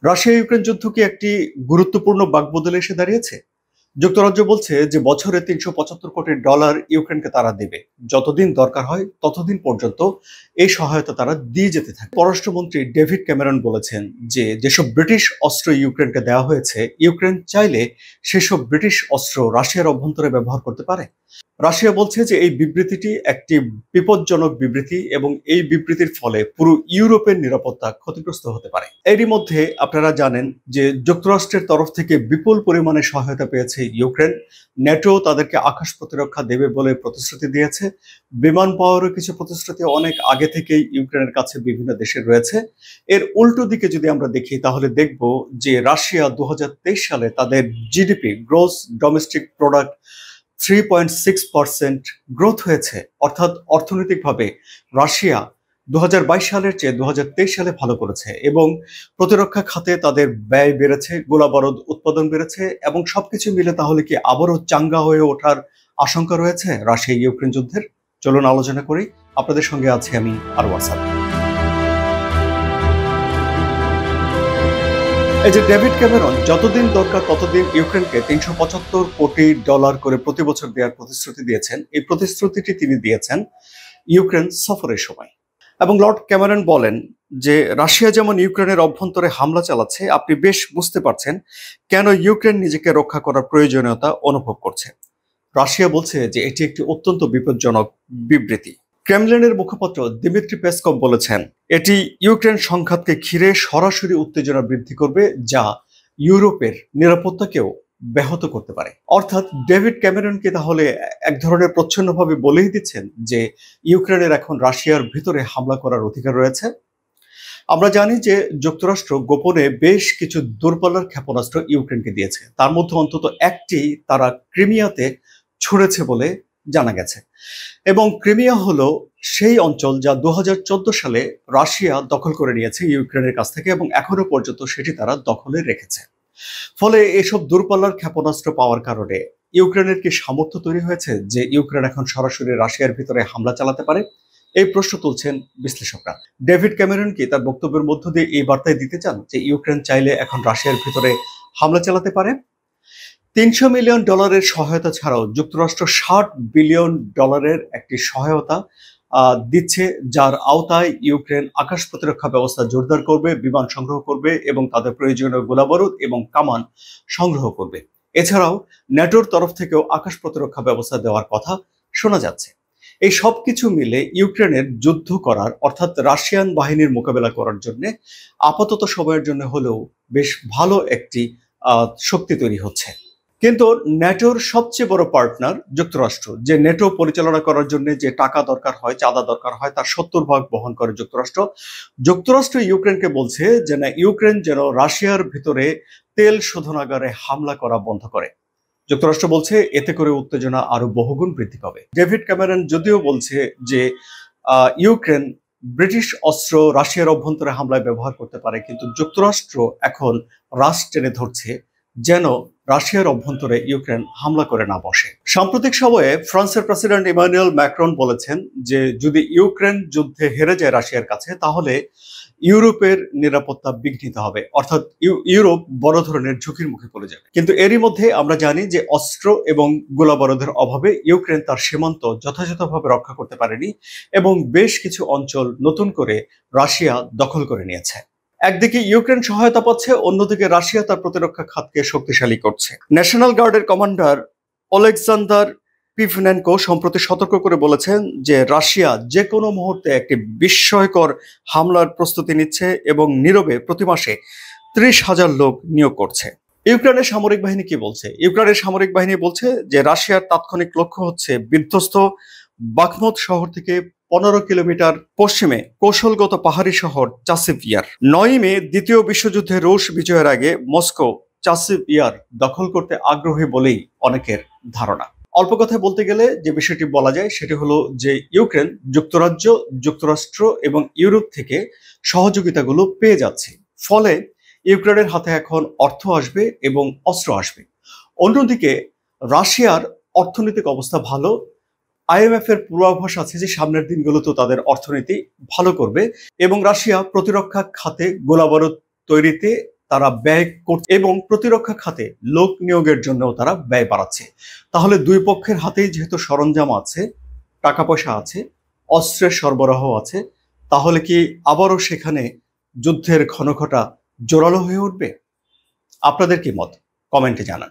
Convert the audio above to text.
Russia Ukraine যুদ্ধ কি একটি গুরুত্বপূর্ণ বাকবদলে এসে দাঁড়িয়েছে? যুক্তরাজ্য বলছে যে বছরে $৩৭৫ কোটি ইউক্রেনকে তারা দেবে। যতদিন দরকার হয় ততদিন পর্যন্ত এই সহায়তা তারা দিয়ে যেতে থাকে। পররাষ্ট্রমন্ত্রী ডেভিড ক্যামেরন বলেছেন যে যেসব ব্রিটিশ অস্ত্র ইউক্রেনকে দেওয়া হয়েছে, ইউক্রেন চাইলে সেসব ব্রিটিশ অস্ত্র রাশিয়ার অভ্যন্তরে ব্যবহার করতে পারে। রাশিয়া বলছে যে এই বিবৃতিটি একটি বিপজ্জনক বিবৃতি এবং এই বিবৃতির ফলে পুরো ইউরোপের নিরাপত্তা ক্ষতিগ্রস্ত হতে পারে। এরই মধ্যে আপনারা জানেন যে যুক্তরাষ্ট্রের তরফ থেকে বিপুল পরিমাণে সহায়তা পেয়েছে ইউক্রেন। ন্যাটো তাদেরকে আকাশ প্রতিরক্ষা দেবে বলে প্রতিশ্রুতি দিয়েছে। বিমান পাওয়ারও কিছু প্রতিশ্রুতি অনেক আগে থেকেই ইউক্রেনের কাছে বিভিন্ন দেশের রয়েছে। এর উল্টো দিকে যদি আমরা দেখি তাহলে দেখব যে রাশিয়া 2023 সালে তাদের GDP, gross domestic product, 3.6% growth হয়েছে। অর্থাৎ অর্থনৈতিকভাবে রাশিয়া 2022 সালের চেয়ে 2023 সালে ভালো করেছে এবং প্রতিরক্ষা খাতে তাদের ব্যয় বেড়েছে, গোলাবারুদ উৎপাদন বেড়েছে এবং সবকিছু মিলে তাহলে কি আবারও চাঙ্গা হয়ে ওঠার আশঙ্কা রয়েছে রাশিয়া ইউক্রেন যুদ্ধের? চলুন আলোচনা করি। আপনাদের সঙ্গে আছি আমি আরওয়ার সাদেক। এই যে ডেভিড ক্যামেরন যতদিন দরকার ততদিন ইউক্রেনকে $৩৭৫ কোটি করে প্রতি বছর দেওয়ার প্রতিশ্রুতি দিয়েছেন। এই প্রতিশ্রুতিটি তিনি দিয়েছেন ইউক্রেন সফরের সময়। এবং লর্ড ক্যামেরন বলেন যে রাশিয়া যেমন ইউক্রেনের অভ্যন্তরে হামলা চালাচ্ছে, আপনি বেশ বুঝতে পারছেন কেন ইউক্রেন নিজেকে রক্ষা করার প্রয়োজনীয়তা অনুভব করছে। রাশিয়া বলছে যে এটি একটি অত্যন্ত বিপজ্জনক বিবৃতি। ক্রেমলিনের মুখপাত্র দিমিত্রি পেসকভ বলেছেন এটি ইউক্রেন সংঘাতকে ঘিরে সরাসরি উত্তেজনা বৃদ্ধি করবে, যা ইউরোপের নিরাপত্তাকেও ব্যাহত করতে পারে। অর্থাৎ ডেভিড ক্যামেরনকে তাহলে এক ধরনের প্রচ্ছন্নভাবে বলেই দিচ্ছেন যে ইউক্রেনের এখন রাশিয়ার ভিতরে হামলা করার অধিকার রয়েছে। আমরা জানি যে যুক্তরাষ্ট্র গোপনে বেশ কিছু দূরপাল্লার ক্ষেপণাস্ত্র ইউক্রেনকে দিয়েছে। তার মধ্যে অন্তত একটি তারা ক্রিমিয়াতে ছুড়েছে বলে জানা গেছে। এবং ক্রিমিয়া হলো সেই অঞ্চল যা 2014 সালে রাশিয়া দখল করে নিয়েছে ইউক্রেনের কাছ থেকে এবং এখনো পর্যন্ত সেটি তারা দখলে রেখেছে। ফলে এসব দূরপাল্লার ক্ষেপণাস্ত্র পাওয়ার কারণে ইউক্রেনের কি সামর্থ্য তৈরি হয়েছে যে ইউক্রেন এখন সরাসরি রাশিয়ার ভিতরে হামলা চালাতে পারে? এই প্রশ্ন তুলছেন বিশ্লেষকরা। ডেভিড ক্যামেরন কি তার বক্তব্যের মধ্য দিয়ে এই বার্তায় দিতে চান যে ইউক্রেন চাইলে এখন রাশিয়ার ভিতরে হামলা চালাতে পারে? $300 মিলিয়ন সহায়তা ছাড়াও যুক্তরাষ্ট্র $60 বিলিয়ন একটি সহায়তা দিচ্ছে, যার আওতায় ইউক্রেন আকাশ প্রতিরক্ষা ব্যবস্থা জোরদার করবে, বিমান সংগ্রহ করবে এবং তাদের প্রয়োজনীয় গোলাবারুদ এবং কামান সংগ্রহ করবে। এছাড়াও ন্যাটোর তরফ থেকেও আকাশ প্রতিরক্ষা ব্যবস্থা দেওয়ার কথা শোনা যাচ্ছে। এই সবকিছু মিলে ইউক্রেনের যুদ্ধ করার অর্থাৎ রাশিয়ান বাহিনীর মোকাবেলা করার জন্য আপাতত সময়ের জন্য হলেও বেশ ভালো একটি শক্তি তৈরি হচ্ছে। কিন্তু ন্যাটোর সবচেয়ে বড় পার্টনার যুক্তরাষ্ট্র, যে ন্যাটো পরিচালনা করার জন্য যে টাকা দরকার হয়, চাঁদা দরকার হয়, তার 70% বহন করে যুক্তরাষ্ট্র। যুক্তরাষ্ট্র ইউক্রেনকে বলছে যে না, ইউক্রেন যেন রাশিয়ার ভিতরে তেল শোধনাগারে হামলা করা বন্ধ করে। যুক্তরাষ্ট্র বলছে এতে করে উত্তেজনা আরো বহুগুণ বৃদ্ধি পাবে। ডেভিড ক্যামেরন যদিও বলছে যে ইউক্রেন ব্রিটিশ অস্ত্র রাশিয়ার অভ্যন্তরে হামলায় ব্যবহার করতে পারে, কিন্তু যুক্তরাষ্ট্র এখন রাশ টেনে ধরছে যেন রাশিয়ার অভ্যন্তরে ইউক্রেন হামলা করে না বসে। সাম্প্রতিক সময়ে ফ্রান্সের প্রেসিডেন্ট ইমানুয়েল ম্যাক্রন বলেছেন যে যদি ইউক্রেন যুদ্ধে হেরে যায় রাশিয়ার কাছে, তাহলে ইউরোপের নিরাপত্তা বিঘ্নিত হবে, অর্থাৎ ইউরোপ বড় ধরনের ঝুঁকির মুখে পড়ে যাবে। কিন্তু এরই মধ্যে আমরা জানি যে অস্ত্র এবং গোলাবারুদের অভাবে ইউক্রেন তার সীমান্ত যথাযথভাবে রক্ষা করতে পারেনি এবং বেশ কিছু অঞ্চল নতুন করে রাশিয়া দখল করে নিয়েছে। একদিকে ইউক্রেন সহায়তা পাচ্ছে, অন্যদিকে রাশিয়া তার প্রতিরক্ষা খাতকে শক্তিশালী করছে। ন্যাশনাল গার্ডের কমান্ডার ওলেকজান্ডার পিভনেনকো সম্প্রতি সতর্ক করে বলেছেন যে রাশিয়া যে কোনো মুহূর্তে একটি বিস্ময়কর হামলার প্রস্তুতি নিচ্ছে এবং নীরবে প্রতি মাসে 30,000 লোক নিয়োগ করছে। ইউক্রেনের সামরিক বাহিনী কি বলছে? ইউক্রেনের সামরিক বাহিনী বলছে যে রাশিয়ার তাৎক্ষণিক লক্ষ্য হচ্ছে বিধ্বস্ত বাখমুত শহর থেকে 15 কিলোমিটার পশ্চিমে কৌশলগত পাহাড়ি শহর চাসিভ ইয়ার। 9 মে দ্বিতীয় বিশ্বযুদ্ধে রুশ বিজয়ের আগে মস্কো চাসিভ ইয়ার দখল করতে আগ্রহী বলেই অনেকের ধারণা। অল্প কথায় বলতে গেলে যে বিষয়টি বলা যায় সেটি হলো যে ইউক্রেন যুক্তরাজ্য, যুক্তরাষ্ট্র এবং ইউরোপ থেকে সহযোগিতাগুলো পেয়ে যাচ্ছে। ফলে ইউক্রেনের হাতে এখন অর্থ আসবে এবং অস্ত্র আসবে। অন্যদিকে রাশিয়ার অর্থনৈতিক অবস্থা ভালো। আইএমএফ এর পূর্বাভাস আছে যে সামনের দিনগুলোতে তাদের অর্থনীতি ভালো করবে এবং রাশিয়া প্রতিরক্ষা খাতে গোলাবারুদ তৈরিতে তারা ব্যয় করছে এবং প্রতিরক্ষা খাতে লোক নিয়োগের জন্য তারা ব্যয় বাড়াচ্ছে। তাহলে দুই পক্ষের হাতেই যেহেতু সরঞ্জাম আছে, টাকা পয়সা আছে, অস্ত্রের সরবরাহ আছে, তাহলে কি আবারও সেখানে যুদ্ধের ঘনঘটা জোরালো হয়ে উঠবে? আপনাদের কি মত? কমেন্টে জানান।